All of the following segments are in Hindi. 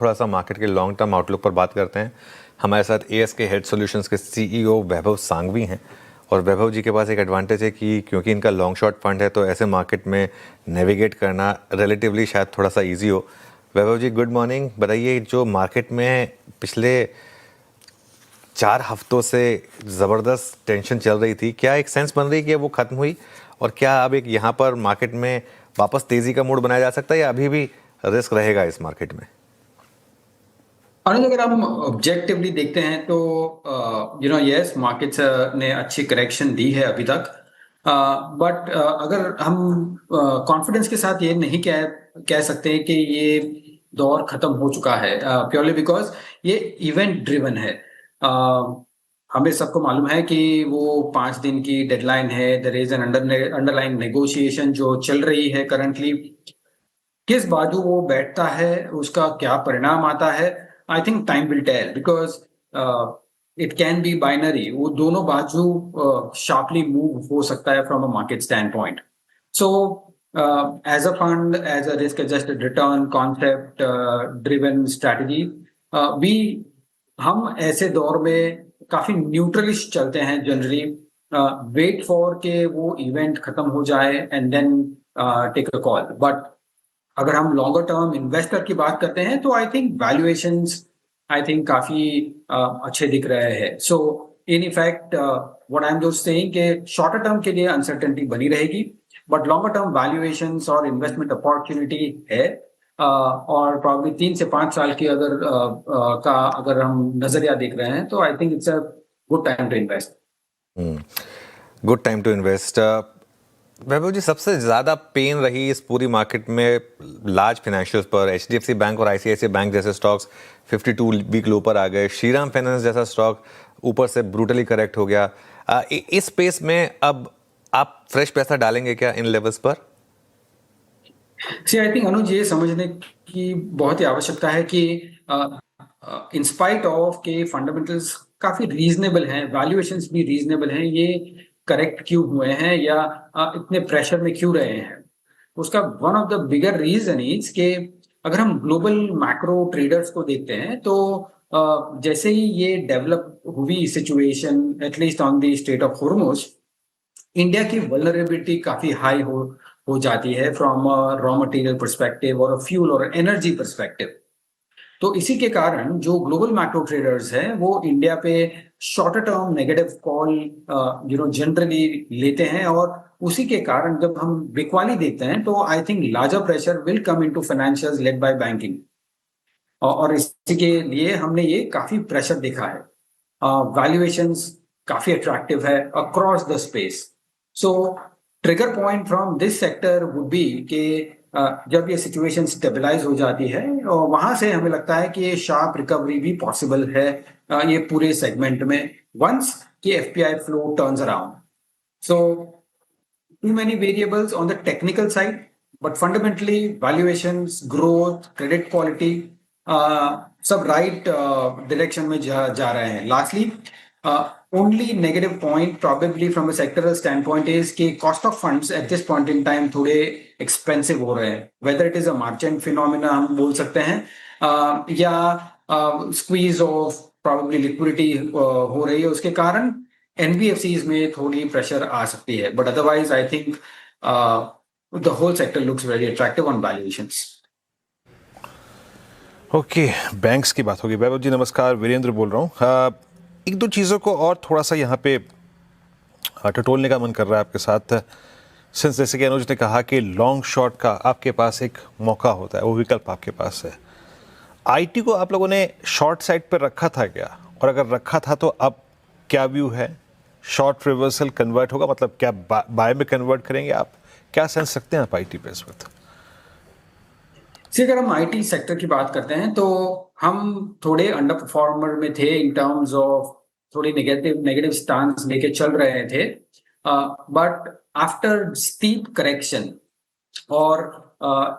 थोड़ा सा मार्केट के लॉन्ग टर्म आउटलुक पर बात करते हैं। हमारे साथ एएसके हेड सॉल्यूशंस के सीईओ वैभव सांघवी हैं और वैभव जी के पास एक एडवांटेज है कि क्योंकि इनका लॉन्ग शॉर्ट फंड है तो ऐसे मार्केट में नेविगेट करना रिलेटिवली शायद थोड़ा सा इजी हो। वैभव जी गुड मॉर्निंग। बताइए, जो मार्केट में पिछले 4 हफ्तों से ज़बरदस्त टेंशन चल रही थी, क्या एक सेंस बन रही है कि वो ख़त्म हुई और क्या अब एक यहाँ पर मार्केट में वापस तेज़ी का मूड बनाया जा सकता है या अभी भी रिस्क रहेगा इस मार्केट में? अनुज, अगर हम ऑब्जेक्टिवली देखते हैं तो यस, मार्केट्स ने अच्छी करेक्शन दी है अभी तक। बट अगर हम कॉन्फिडेंस के साथ ये नहीं कह सकते कि ये दौर खत्म हो चुका है, प्योरली बिकॉज ये इवेंट ड्रिवन है। हमें सबको मालूम है कि वो 5 दिन की डेडलाइन है। There is an underline negotiation जो चल रही है करंटली। किस बाजू वो बैठता है, उसका क्या परिणाम आता है, I think time will tell, because it can be binary. वो दोनों बाजू शार्पली मूव हो सकता है from a market stand point. So as a fund, as a risk adjusted return concept driven strategy, we हम ऐसे दौर में काफी न्यूट्रलिश चलते हैं जनरली। वेट फॉर के वो इवेंट खत्म हो जाए and then take a call. But अगर हम लॉन्गर टर्म इन्वेस्टर की बात करते हैं तो I think valuations I think काफी अच्छे दिख रहे हैं। So in effect what I am just saying कि शॉर्टर टर्म के लिए अनसर्टेनिटी बनी रहेगी, बट लॉन्गर टर्म वैल्यूएशंस और इन्वेस्टमेंट अपॉर्चुनिटी है। और प्रॉब्लली 3 से 5 साल की अगर हम नजरिया देख रहे हैं तो I think it's a good time to invest. Good time to invest. Vaibhav ji, सबसे ज़्यादा पेन रही इस पूरी मार्केट में लार्ज फाइनेंशियल्स पर। एचडीएफसी बैंक और आईसीआईसीआई बैंक जैसे स्टॉक्स 52 वीक लो पर आ गए। श्रीराम फाइनेंस जैसा स्टॉक ऊपर से ब्रूटली करेक्ट हो गया। इस स्पेस में अब आप फ्रेश पैसा डालेंगे क्या इन लेवल्स पर? सी, आई थिंक अनुज, ये समझने की बहुत ही आवश्यकता है कि इन स्पाइट ऑफ के फंडामेंटल्स काफी रीजनेबल हैं, वैल्यूएशंस भी रीजनेबल हैं, ये करेक्ट क्यों हुए हैं या इतने प्रेशर में क्यों रहे हैं। उसका one of the bigger reason is के अगर हम ग्लोबल मैक्रो ट्रेडर्स को देखते हैं तो जैसे ही ये डेवलप हुई situation, at least on the state of Hormuz, India की वल्नरेबिलिटी काफी हाई हो जाती है फ्रॉम रॉ मटेरियल परस्पेक्टिव और फ्यूल और एनर्जी परस्पेक्टिव। तो इसी के कारण जो ग्लोबल मैक्रो ट्रेडर्स हैं वो इंडिया पे shorter term negative call generally लेते हैं, और उसी के कारण जब हम बिकवाली देखते हैं तो I think larger pressure will come into financials led by banking. और इसी के लिए हमने ये काफी प्रेशर देखा है। वैल्यूएशंस काफी अट्रैक्टिव है across the space. So trigger point from this sector would be कि जब ये सिचुएशन स्टेबलाइज हो जाती है और वहां से हमें लगता है कि ये शार्प रिकवरी भी पॉसिबल है ये पूरे सेगमेंट में, वंस कि FPI flow turns around. So too many variables on the technical side, but fundamentally valuations, growth, credit quality, सब right direction में जा रहे हैं. Lastly, only negative point probably from a sectoral standpoint is कि cost of funds at this point in time थोड़े expensive हो रहे हैं. Whether it is a margin phenomena हम बोल सकते हैं या squeeze of probably liquidity हो रही है, उसके कारण एनबीएफसीज में थोड़ी प्रेशर आ सकती है, but otherwise I think the whole sector looks very attractive on valuations. Okay, banks की बात होगी। वैभव जी नमस्कार, वीरेंद्र बोल रहा हूँ। एक दो चीज़ों को और थोड़ा सा यहाँ पे टटोलने का मन कर रहा है आपके साथ। सिंस जैसे कि अनुज ने कहा कि लॉन्ग शॉर्ट का आपके पास एक मौका होता है, वो विकल्प आपके पास है। आईटी को आप लोगों ने शॉर्ट साइड पर रखा था क्या, और अगर रखा था तो अब क्या व्यू है? शॉर्ट रिवर्सल कन्वर्ट होगा, मतलब क्या बाय में कन्वर्ट करेंगे आप? क्या सेंस सकते हैं आप आईटी पे इस वक्त? अगर हम आईटी सेक्टर की बात करते हैं तो हम थोड़े अंडर परफॉर्मर में थे इन टर्म्स ऑफ थोड़ी नेगेटिव स्टांस लेके चल रहे थे, बट आफ्टर स्टीप करेक्शन और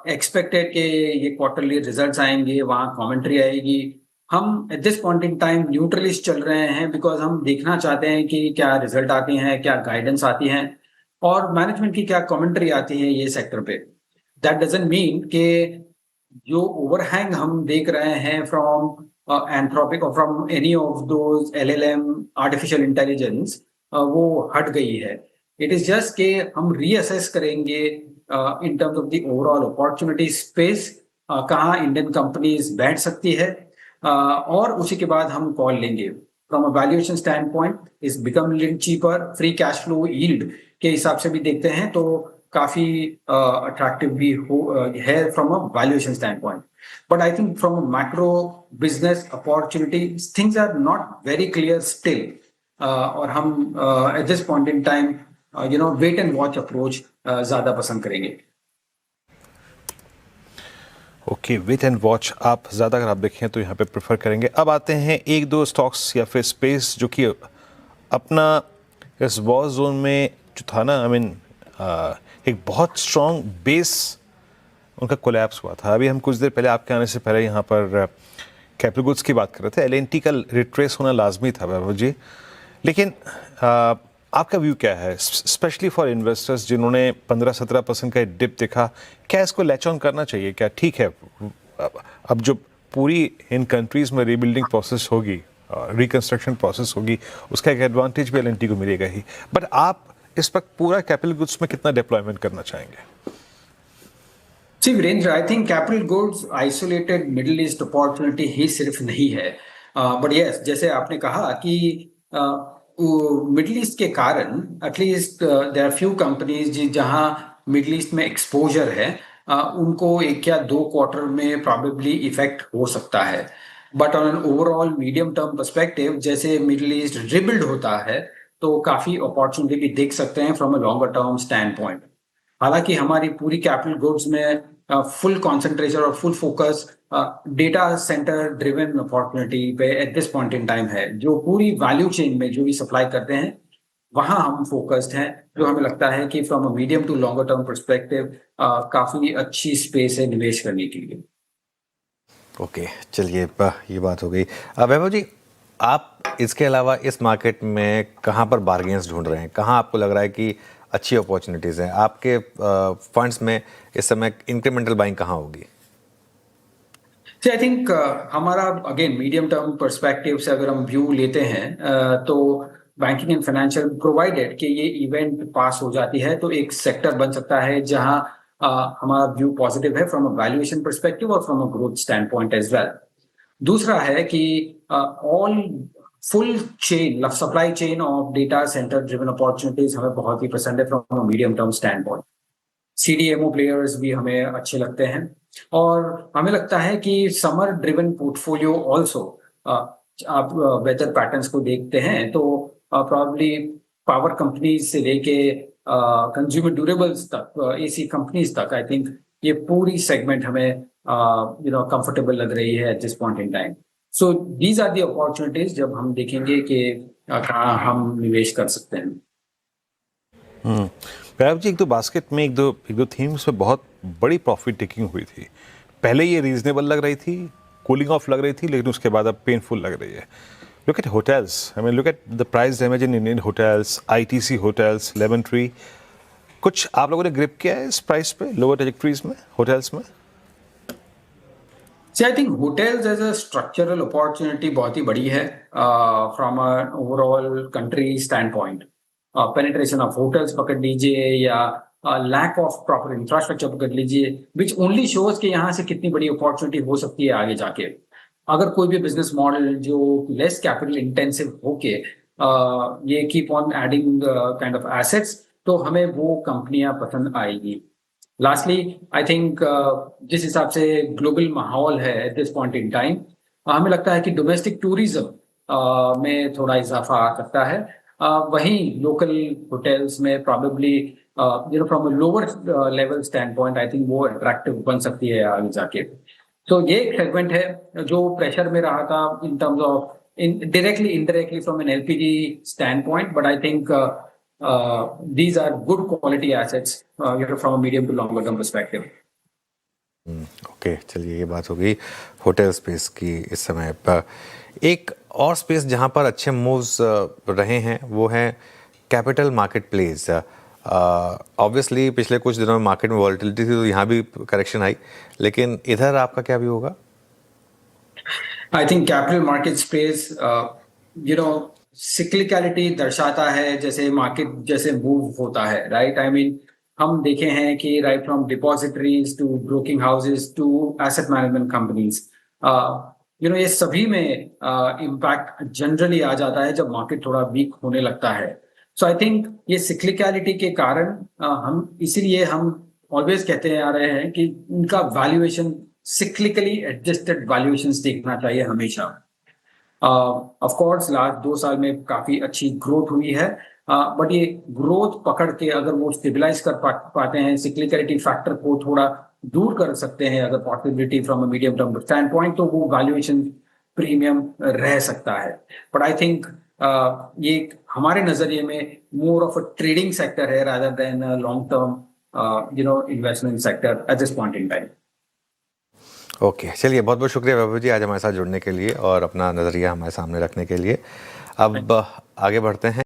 एक्सपेक्टेड के ये क्वार्टरली रिजल्ट्स आएंगे, वहां कमेंट्री आएगी, हम at this point in time neutralist चल रहे हैं, बिकॉज हम देखना चाहते हैं कि क्या रिजल्ट आती हैं, क्या गाइडेंस आती हैं और मैनेजमेंट की क्या कमेंट्री आती है ये सेक्टर पे। दैट डजंट मीन कि जो ओवरहैंग हम देख रहे हैं फ्रॉम एंथ्रोपिक और from any of those LLM artificial intelligence, वो हट गई है। इट इज जस्ट कि हम रीअसेस करेंगे इन terms of the overall opportunity space, कहाँ इंडियन कंपनीज बैठ सकती है, और उसी के बाद हम कॉल लेंगे। From a valuation stand point is become little cheaper, free cash flow yield के हिसाब से भी देखते हैं तो काफी अट्रैक्टिव भी है from a valuation stand point. But I think from a macro business opportunity things are not very clear still, और हम at this point in time wait and watch approach ज्यादा पसंद करेंगे। ओके, वेट एंड वॉच आप ज़्यादा अगर आप देखें तो यहाँ पे प्रेफर करेंगे। अब आते हैं एक दो स्टॉक्स या फिर स्पेस जो कि अपना इस वॉर जोन में जो था ना, आई मीन एक बहुत स्ट्रॉन्ग बेस उनका कोलैप्स हुआ था। अभी हम कुछ देर पहले आपके आने से पहले यहाँ पर कैपिटल गुड्स की बात कर रहे थे। एल&टी का रिट्रेस होना लाजमी था वैभव जी, लेकिन आपका व्यू क्या है स्पेशली फॉर इन्वेस्टर्स जिन्होंने 15-17% का डिप देखा? क्या इसको लैच ऑन करना चाहिए? क्या ठीक है अब जो पूरी इन कंट्रीज में रीबिल्डिंग प्रोसेस होगी, रिकंस्ट्रक्शन प्रोसेस होगी, उसका एक एडवांटेज भी एल&टी को मिलेगा ही, बट आप इस वक्त पूरा कैपिटल गुड्स में कितना डिप्लॉयमेंट करना चाहेंगे? See, Virendra, I think capital goods isolated Middle East opportunity ही सिर्फ नहीं है, बट यस, जैसे आपने कहा कि मिडिल ईस्ट के कारण at least there are few companies जहां मिडिल ईस्ट में एक्सपोजर है, उनको एक या दो क्वार्टर में प्रॉबेबली इफेक्ट हो सकता है। But on an overall medium term perspective, जैसे मिडिल ईस्ट रिबिल्ड होता है तो काफी अपॉर्चुनिटी भी देख सकते हैं from a longer term stand point. हालांकि हमारी पूरी कैपिटल गुड्स में फुल कंसंट्रेशन और full focus data centre driven opportunity पे at this point in time है। जो पूरी वैल्यू चेन में जो भी सप्लाई करते हैं वहां हम फोकस्ड हैं, जो हमें लगता है कि from a medium to longer term perspective काफी अच्छी स्पेस है निवेश करने के लिए। ओके, चलिए ये बात हो गई। वैभव जी, आप इसके अलावा इस मार्केट में कहाँ पर बार्गेन्स ढूंढ रहे हैं? कहाँ आपको लग रहा है कि अच्छी अपॉर्चुनिटीज़ हैं? आपके फंड्स में इस समय इंक्रीमेंटल बाइंग कहाँ होगी? आई थिंक हमारा अगेन मीडियम टर्म पर्सपेक्टिव से अगर हम व्यू लेते हैं, तो बैंकिंग एंड फाइनेंशियल, प्रोवाइडेड कि ये इवेंट पास हो जाती है, तो एक सेक्टर बन सकता है जहां हमारा व्यू पॉजिटिव है फ्रॉम अ वैल्यूएशन पर्सपेक्टिव और from a growth stand point as well. दूसरा है कि all full chain supply chain of data centre driven opportunities हमें बहुत ही पसंद है from a medium term stand point. CDMO players भी हमें अच्छे लगते हैं, और हमें लगता है कि समर ड्रिवन पोर्टफोलियो ऑल्सो, आप वेदर पैटर्न्स को देखते हैं तो प्रॉब्ली पावर कंपनीज से लेके कंज्यूमर ड्यूरेबल्स तक, एसी कंपनीज तक, आई थिंक ये पूरी सेगमेंट हमें कंफर्टेबल लग रही है at this point in time. So these are the opportunities जब हम देखेंगे कि कहाँ हम निवेश कर सकते हैं। वैभव जी, एक दो बास्केट में एक दो थीम्स में बहुत बड़ी प्रॉफिट टेकिंग हुई थी। पहले ये रीजनेबल लग रही थी, कूलिंग ऑफ लग रही थी, लेकिन उसके बाद अब पेनफुल लग रही है। Look at hotels, I mean look at the price damage in Indian hotels, ITC hotels, lemon tree. कुछ आप लोगों ने ग्रिप किया है इस प्राइस पे, लोअर ट्रैजेक्टरीज में, होटल्स में? I think hotels as a structural opportunity बहुत ही बड़ी है from a overall country stand point. Penetration of hotels पकड़ लीजिए या लैक ऑफ प्रॉपर इंफ्रास्ट्रक्चर पकड़ लीजिए, विच ओनली शोज कि यहाँ से कितनी बड़ी अपॉर्चुनिटी हो सकती है आगे जाके। अगर कोई भी बिजनेस मॉडल जो लेस कैपिटल इंटेंसिव होके ये keep on adding kind of assets, तो हमें वो कंपनियां पसंद आएगी। लास्टली, आई थिंक जिस हिसाब से ग्लोबल माहौल है at this point in time, हमें लगता है कि डोमेस्टिक टूरिज्म में थोड़ा इजाफा आ सकता है। वहीं लोकल होटल्स में probably from a lower level stand point, I think वो अट्रैक्टिव बन सकती है आगे जाके। तो ये एक सेगमेंट है जो प्रेशर में रहा था इन terms of directly indirectly from an LPG standpoint, but I think these are good quality assets from a medium to longer term perspective. Okay, चलिए ये बात हो गई होटल स्पेस की। इस समय पर एक और स्पेस जहां पर अच्छे मूव्स रहे हैं वो है कैपिटल मार्केट प्लेस। ऑब्वियसली पिछले कुछ दिनों में मार्केट में वॉलेटिलिटी थी तो यहाँ भी करेक्शन आई, लेकिन इधर आपका क्या व्यू होगा? आई think capital market space cyclicality दर्शाता है, जैसे मार्केट जैसे मूव होता है, राइट? आई मीन हम देखे हैं कि right from depositories to broking houses to asset management companies, ये सभी में इम्पैक्ट जनरली आ जाता है जब मार्केट थोड़ा वीक होने लगता है। सो आई थिंक ये सिक्लिकलिटी के कारण हम ऑलवेज कहते आ रहे हैं कि इनका वैल्यूएशन सिक्लिकली एडजस्टेड वैल्यूएशंस देखना चाहिए हमेशा। ऑफ कोर्स लास्ट 2 साल में काफी अच्छी ग्रोथ हुई है, बट ये ग्रोथ पकड़ के अगर वो स्टेबलाइज कर पाते हैं, सिक्लिकलिटी फैक्टर को थोड़ा दूर कर सकते हैं अगर possibility from a medium term stand point, तो वो वैल्यूएशन प्रीमियम रह सकता है। बट आई थिंक ये हमारे नजरिए में more of a trading sector है rather than long term investment sector at this point in time. Okay, चलिए बहुत बहुत शुक्रिया वैभव जी आज हमारे साथ जुड़ने के लिए और अपना नज़रिया हमारे सामने रखने के लिए। अब आगे बढ़ते हैं।